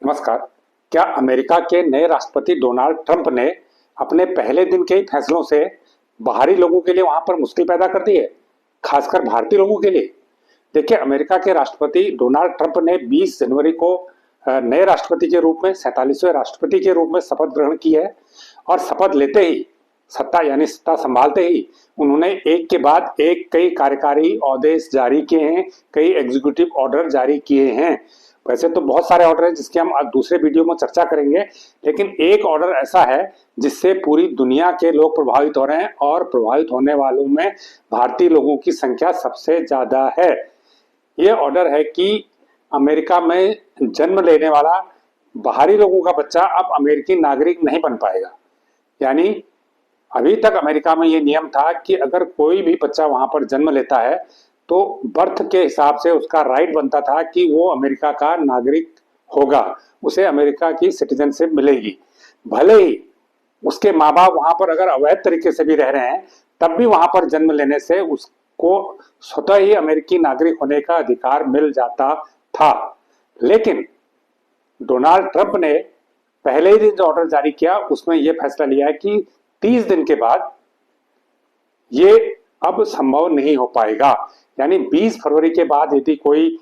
नमस्कार। क्या अमेरिका के नए राष्ट्रपति डोनाल्ड ट्रंप ने अपने पहले दिन के ही फैसलों से बाहरी लोगों के लिए वहां पर मुश्किल पैदा कर दी है, खासकर भारतीय लोगों के लिए? देखिए, अमेरिका के राष्ट्रपति डोनाल्ड ट्रंप ने 20 जनवरी को नए राष्ट्रपति के रूप में 47वें राष्ट्रपति के रूप में शपथ ग्रहण की है। और शपथ लेते ही सत्ता संभालते ही उन्होंने एक के बाद एक कई कार्यकारी आदेश जारी किए हैं, कई एग्जीक्यूटिव ऑर्डर जारी किए हैं। वैसे तो बहुत सारे ऑर्डर हैं जिसकी हम आज दूसरे वीडियो में चर्चा करेंगे, लेकिन एक ऑर्डर ऐसा है जिससे पूरी दुनिया के लोग प्रभावित हो रहे हैं और प्रभावित होने वालों में भारतीय लोगों की संख्या सबसे ज्यादा है। ये ऑर्डर है कि अमेरिका में जन्म लेने वाला बाहरी लोगों का बच्चा अब अमेरिकी नागरिक नहीं बन पाएगा। यानी अभी तक अमेरिका में ये नियम था कि अगर कोई भी बच्चा वहां पर जन्म लेता है तो बर्थ के हिसाब से उसका राइट बनता था कि वो अमेरिका का नागरिक होगा, उसे अमेरिका की सिटीजनशिप मिलेगी। भले ही उसके माँ बाप वहां पर अगर अवैध तरीके से भी रह रहे हैं, तब भी वहां पर जन्म लेने से उसको स्वतः ही अमेरिकी नागरिक होने का अधिकार मिल जाता था। लेकिन डोनाल्ड ट्रंप ने पहले ही दिन जो ऑर्डर जारी किया उसमें यह फैसला लिया है कि 30 दिन के बाद ये अब संभव नहीं हो पाएगा। यानी 20 फरवरी के बाद यदि कोई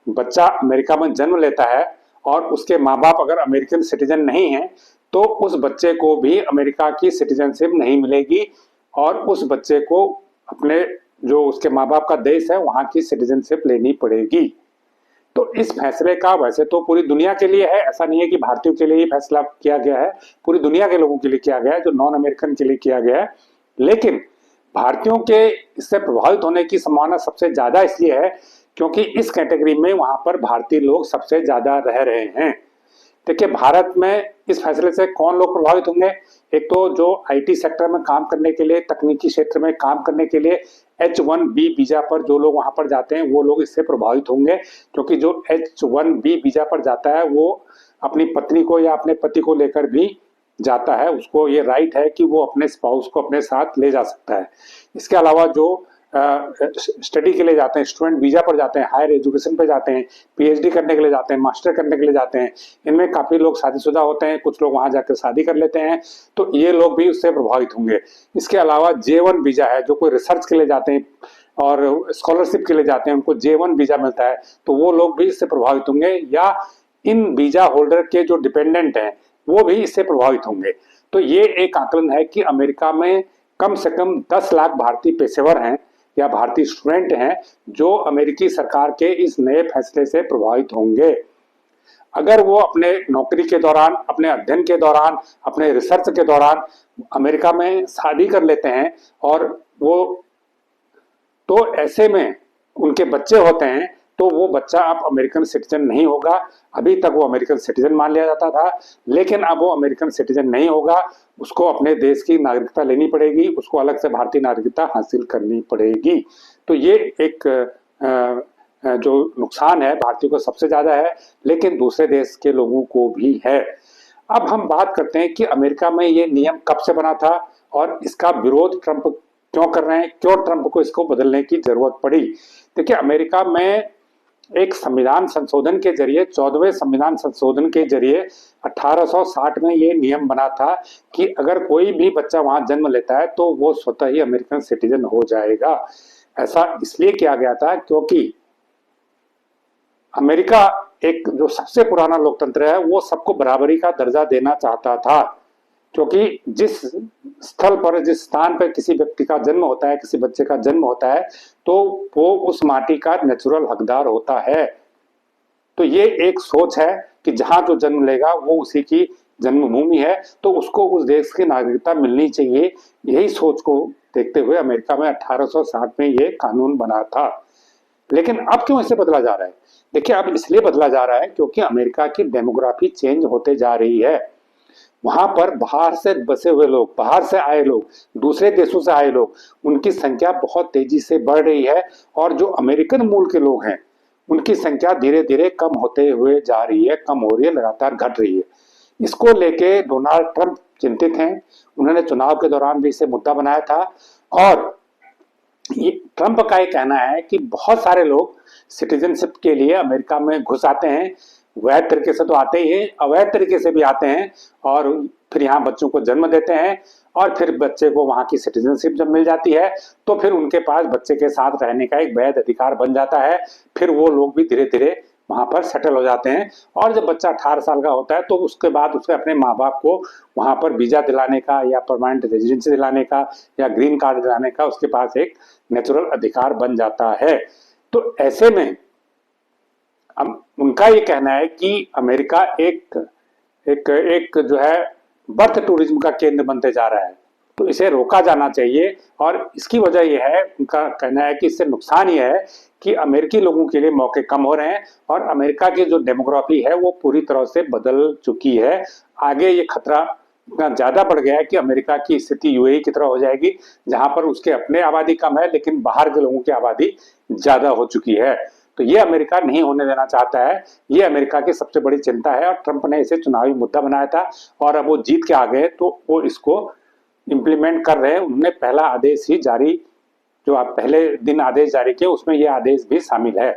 बच्चा अमेरिका में जन्म लेता है और उसके माँ बाप अगर अमेरिकन सिटीजन नहीं है तो उस बच्चे को भी अमेरिका की सिटीजनशिप नहीं मिलेगी और उस बच्चे को अपने जो उसके माँ बाप का देश है वहां की सिटीजनशिप लेनी पड़ेगी। तो इस फैसले का वैसे तो पूरी दुनिया के लिए है, ऐसा नहीं है कि भारतीयों के लिए ही फैसला किया गया है, पूरी दुनिया के लोगों के लिए किया गया है, जो नॉन अमेरिकन के लिए किया गया है। लेकिन भारतीयों के इससे प्रभावित होने की संभावना सबसे ज्यादा इसलिए है क्योंकि इस कैटेगरी में वहां पर भारतीय लोग सबसे ज्यादा रह रहे हैं। देखिए, भारत में इस फैसले से कौन लोग प्रभावित होंगे? एक तो जो आईटी सेक्टर में काम करने के लिए, तकनीकी क्षेत्र में काम करने के लिए H1B वीजा पर जो लोग वहां पर जाते हैं वो लोग इससे प्रभावित होंगे, क्योंकि जो H1B वीजा पर जाता है वो अपनी पत्नी को या अपने पति को लेकर भी जाता है, उसको ये राइट है कि वो अपने स्पाउस को अपने साथ ले जा सकता है। इसके अलावा जो स्टडी के लिए जाते हैं, स्टूडेंट वीजा पर जाते हैं, हायर एजुकेशन पे जाते हैं, पीएचडी करने के लिए जाते हैं, मास्टर करने के लिए जाते हैं, इनमें काफी लोग शादीशुदा होते हैं, कुछ लोग वहां जाकर शादी कर लेते हैं, तो ये लोग भी उससे प्रभावित होंगे। इसके अलावा J1 वीजा है, जो कोई रिसर्च के लिए जाते हैं और स्कॉलरशिप के लिए जाते हैं, उनको J1 वीजा मिलता है, तो वो लोग भी इससे प्रभावित होंगे। या इन वीजा होल्डर के जो डिपेंडेंट हैं वो भी इससे प्रभावित होंगे। तो ये एक आकलन है कि अमेरिका में कम से कम 10 लाख भारतीय पेशेवर हैं या भारतीय स्टूडेंट हैं जो अमेरिकी सरकार के इस नए फैसले से प्रभावित होंगे। अगर वो अपने नौकरी के दौरान, अपने अध्ययन के दौरान, अपने रिसर्च के दौरान अमेरिका में शादी कर लेते हैं और वो तो ऐसे में उनके बच्चे होते हैं तो वो बच्चा अब अमेरिकन सिटीजन नहीं होगा। अभी तक वो अमेरिकन सिटीजन मान लिया जाता था, लेकिन अब वो अमेरिकन सिटीजन नहीं होगा, उसको अपने देश की नागरिकता लेनी पड़ेगी, उसको अलग से भारतीय नागरिकता हासिल करनी पड़ेगी। तो ये एक जो नुकसान है भारतीयों को सबसे ज्यादा है, लेकिन दूसरे देश के लोगों को भी है। अब हम बात करते हैं कि अमेरिका में ये नियम कब से बना था और इसका विरोध ट्रंप क्यों कर रहे हैं, क्यों ट्रंप को इसको बदलने की जरूरत पड़ी। देखिए, अमेरिका में एक संविधान संशोधन के जरिए, 14वें संविधान संशोधन के जरिए 1860 में ये नियम बना था कि अगर कोई भी बच्चा वहां जन्म लेता है तो वो स्वतः ही अमेरिकन सिटीजन हो जाएगा। ऐसा इसलिए किया गया था क्योंकि अमेरिका एक जो सबसे पुराना लोकतंत्र है वो सबको बराबरी का दर्जा देना चाहता था, क्योंकि जिस स्थल पर, जिस स्थान पर किसी व्यक्ति का जन्म होता है, किसी बच्चे का जन्म होता है, तो वो उस माटी का नेचुरल हकदार होता है। तो ये एक सोच है कि जहां जो जन्म लेगा वो उसी की जन्मभूमि है, तो उसको उस देश की नागरिकता मिलनी चाहिए। यही सोच को देखते हुए अमेरिका में 1860 में ये कानून बना था। लेकिन अब क्यों इसे बदला जा रहा है? देखिए, अब इसलिए बदला जा रहा है क्योंकि अमेरिका की डेमोग्राफी चेंज होते जा रही है। वहां पर बाहर से बसे हुए लोग, बाहर से आए लोग, दूसरे देशों से आए लोग, उनकी संख्या बहुत तेजी से बढ़ रही है और जो अमेरिकन मूल के लोग हैं उनकी संख्या धीरे धीरे कम होते हुए जा रही है, कम हो रही है, लगातार घट रही है। इसको लेके डोनाल्ड ट्रंप चिंतित हैं। उन्होंने चुनाव के दौरान भी इसे मुद्दा बनाया था और ये ट्रंप का ये कहना है कि बहुत सारे लोग सिटीजनशिप के लिए अमेरिका में घुस आते हैं वैध तरीके से तो आते ही हैं, अवैध तरीके से भी आते हैं और फिर यहाँ बच्चों को जन्म देते हैं और फिर बच्चे को वहां की सिटीजनशिप जब मिल जाती है तो फिर उनके पास बच्चे के साथ रहने का एक वैध अधिकार बन जाता है। फिर वो लोग भी धीरे धीरे वहां पर सेटल हो जाते हैं और जब बच्चा 18 साल का होता है तो उसके बाद उसके अपने माँ बाप को वहां पर वीजा दिलाने का या परमानेंट रेजिडेंसी दिलाने का या ग्रीन कार्ड दिलाने का उसके पास एक नेचुरल अधिकार बन जाता है। तो ऐसे में उनका ये कहना है कि अमेरिका एक एक एक जो है बर्थ टूरिज्म का केंद्र बनते जा रहा है, तो इसे रोका जाना चाहिए। और इसकी वजह यह है, उनका कहना है कि इससे नुकसान यह है कि अमेरिकी लोगों के लिए मौके कम हो रहे हैं और अमेरिका की जो डेमोग्राफी है वो पूरी तरह से बदल चुकी है। आगे ये खतरा इतना ज्यादा बढ़ गया है कि अमेरिका की स्थिति यूएई की तरह हो जाएगी, जहां पर उसके अपने आबादी कम है लेकिन बाहर के लोगों की आबादी ज्यादा हो चुकी है। तो ये अमेरिका नहीं होने देना चाहता है, ये अमेरिका की सबसे बड़ी चिंता है और ट्रंप ने इसे चुनावी मुद्दा बनाया था और अब वो जीत के आ गए तो वो इसको इम्प्लीमेंट कर रहे हैं। उन्होंने पहला आदेश ही जारी, जो आप पहले दिन आदेश जारी किए उसमें यह आदेश भी शामिल है।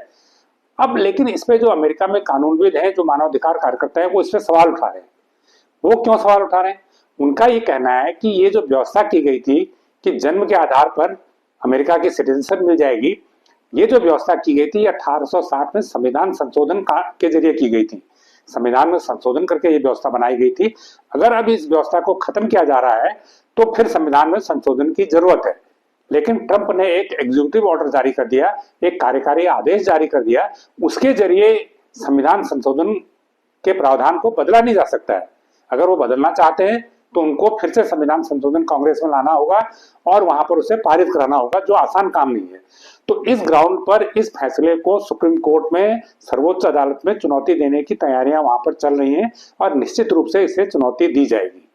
अब लेकिन इसमें जो अमेरिका में कानूनविद हैं, जो मानवाधिकार कार्यकर्ता है, वो इस पर सवाल उठा रहे हैं। वो क्यों सवाल उठा रहे हैं? उनका ये कहना है कि ये जो व्यवस्था की गई थी कि जन्म के आधार पर अमेरिका की सिटीजनशिप मिल जाएगी, ये जो व्यवस्था की गई थी 1860 में संविधान संशोधन के जरिए की गई थी। संविधान में संशोधन करके ये व्यवस्था बनाई गई थी। अगर अब इस व्यवस्था को खत्म किया जा रहा है तो फिर संविधान में संशोधन की जरूरत है। लेकिन ट्रंप ने एक एग्जीक्यूटिव ऑर्डर जारी कर दिया, एक कार्यकारी आदेश जारी कर दिया, उसके जरिए संविधान संशोधन के प्रावधान को बदला नहीं जा सकता है। अगर वो बदलना चाहते हैं तो उनको फिर से संविधान संशोधन कांग्रेस में लाना होगा और वहां पर उसे पारित कराना होगा, जो आसान काम नहीं है। तो इस ग्राउंड पर इस फैसले को सुप्रीम कोर्ट में, सर्वोच्च अदालत में चुनौती देने की तैयारियां वहां पर चल रही हैं और निश्चित रूप से इसे चुनौती दी जाएगी।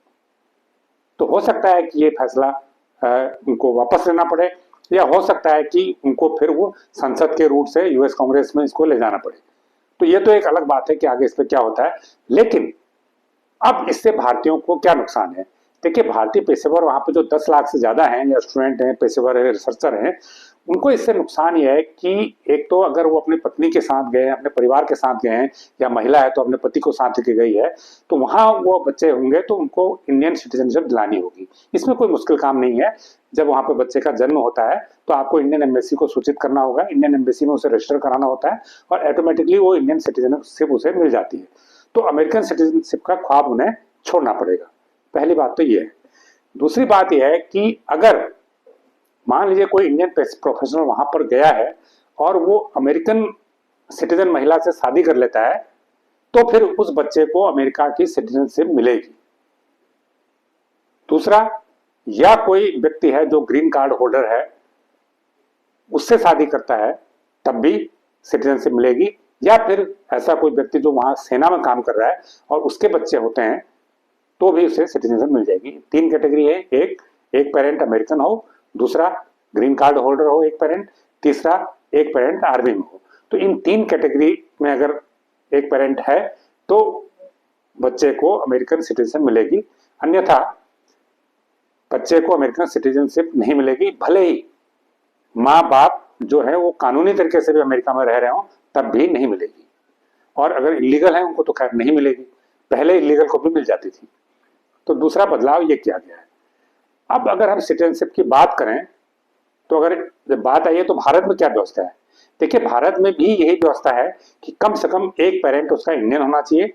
तो हो सकता है कि ये फैसला उनको वापस लेना पड़े या हो सकता है कि उनको फिर वो संसद के रूट से यूएस कांग्रेस में इसको ले जाना पड़े। तो ये तो एक अलग बात है कि आगे इस पर क्या होता है। लेकिन अब इससे भारतीयों को क्या नुकसान है? देखिए, भारतीय पेशेवर वहां पे जो 10 लाख से ज्यादा हैं या स्टूडेंट हैं, पेशेवर है, रिसर्चर हैं, उनको इससे नुकसान ये है कि एक तो अगर वो अपनी पत्नी के साथ गए हैं, अपने परिवार के साथ गए हैं, या महिला है तो अपने पति को साथ लेके गई है, तो वहां वो बच्चे होंगे तो उनको इंडियन सिटीजनशिप दिलानी होगी। इसमें कोई मुश्किल काम नहीं है। जब वहां पे बच्चे का जन्म होता है तो आपको इंडियन एम्बेसी को सूचित करना होगा, इंडियन एम्बेसी में उसे रजिस्टर कराना होता है और ऑटोमेटिकली वो इंडियन सिटीजनशिप उसे मिल जाती है। तो अमेरिकन सिटीजनशिप का ख्वाब उन्हें छोड़ना पड़ेगा। पहली बात तो ये है। दूसरी बात यह है कि अगर मान लीजिए कोई इंडियन प्रोफेशनल वहां पर गया है और वो अमेरिकन सिटीजन महिला से शादी कर लेता है तो फिर उस बच्चे को अमेरिका की सिटीजनशिप मिलेगी। दूसरा, या कोई व्यक्ति है जो ग्रीन कार्ड होल्डर है, उससे शादी करता है तब भी सिटीजनशिप मिलेगी, या फिर ऐसा कोई व्यक्ति जो वहां सेना में काम कर रहा है और उसके बच्चे होते हैं तो भी उसे सिटीजनशिप मिल जाएगी। 3 कैटेगरी है, एक पेरेंट अमेरिकन हो, दूसरा ग्रीन कार्ड होल्डर हो एक पेरेंट, तीसरा एक पेरेंट आर्मी में हो। तो इन 3 कैटेगरी में अगर एक पेरेंट है तो बच्चे को अमेरिकन सिटीजनशिप मिलेगी, अन्यथा बच्चे को अमेरिकन सिटीजनशिप नहीं मिलेगी। भले ही माँ बाप जो है वो कानूनी तरीके से भी अमेरिका में रह रहे हो तब भी नहीं मिलेगी, और अगर इलीगल है उनको तो खैर नहीं मिलेगी, पहले इलीगल को भी मिल जाती थी। तो दूसरा बदलाव ये किया गया है। अब अगर हम सिटीजनशिप की बात करें तो अगर जब बात आई है तो भारत में क्या व्यवस्था है? देखिए, भारत में भी यही व्यवस्था है कि कम से कम एक पेरेंट उसका इंडियन होना चाहिए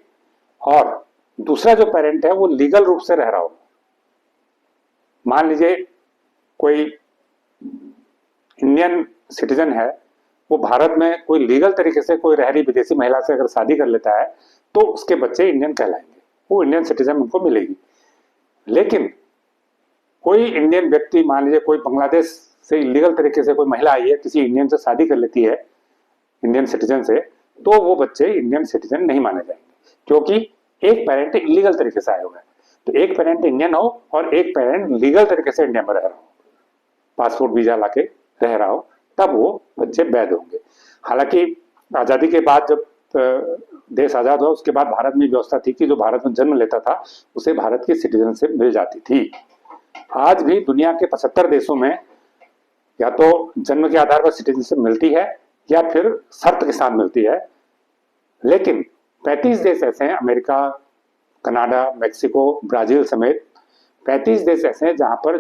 और दूसरा जो पेरेंट है वो लीगल रूप से रह रहा हो। मान लीजिए कोई इंडियन सिटीजन है, वो भारत में कोई लीगल तरीके से कोई रह रही विदेशी महिला से अगर शादी कर लेता है तो उसके बच्चे इंडियन कहलाएंगे, वो इंडियन सिटीजन उनको मिलेगी। लेकिन कोई इंडियन व्यक्ति, मान लीजिए कोई बांग्लादेश से इलीगल तरीके से कोई महिला आई है, किसी इंडियन से शादी कर लेती है इंडियन सिटीजन से, तो वो बच्चे इंडियन सिटीजन नहीं माने जाएंगे, क्योंकि एक पेरेंट इलीगल तरीके से आया हुआ है। तो एक पेरेंट इंडियन हो और एक पेरेंट लीगल तरीके से इंडिया में रह रहा हो, पासपोर्ट वीजा लाके रह रहा हो, तब वो बच्चे वैध होंगे। हालांकि आजादी के बाद जब देश आजाद हुआ उसके बाद भारत में व्यवस्था थी कि जो भारत में जन्म लेता था उसे भारत की सिटीजनशिप मिल जाती थी। आज भी दुनिया के 75 देशों में या तो जन्म के आधार पर सिटीजनशिप मिलती है या फिर शर्त के साथ मिलती है। लेकिन 35 देश ऐसे हैं, अमेरिका, कनाडा, मेक्सिको, ब्राजील समेत 35 देश ऐसे हैं जहां पर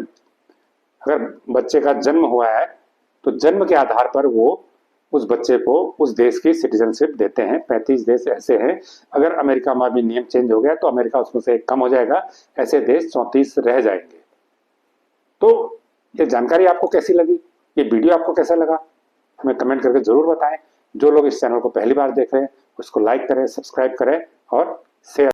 अगर बच्चे का जन्म हुआ है तो जन्म के आधार पर वो उस बच्चे को उस देश की सिटीजनशिप देते हैं। 35 देश ऐसे हैं। अगर अमेरिका में भी नियम चेंज हो गया तो अमेरिका उसमें से कम हो जाएगा, ऐसे देश 34 रह जाएंगे। तो ये जानकारी आपको कैसी लगी, ये वीडियो आपको कैसा लगा, हमें कमेंट करके जरूर बताएं। जो लोग इस चैनल को पहली बार देख रहे हैं उसको लाइक करें, सब्सक्राइब करें और शेयर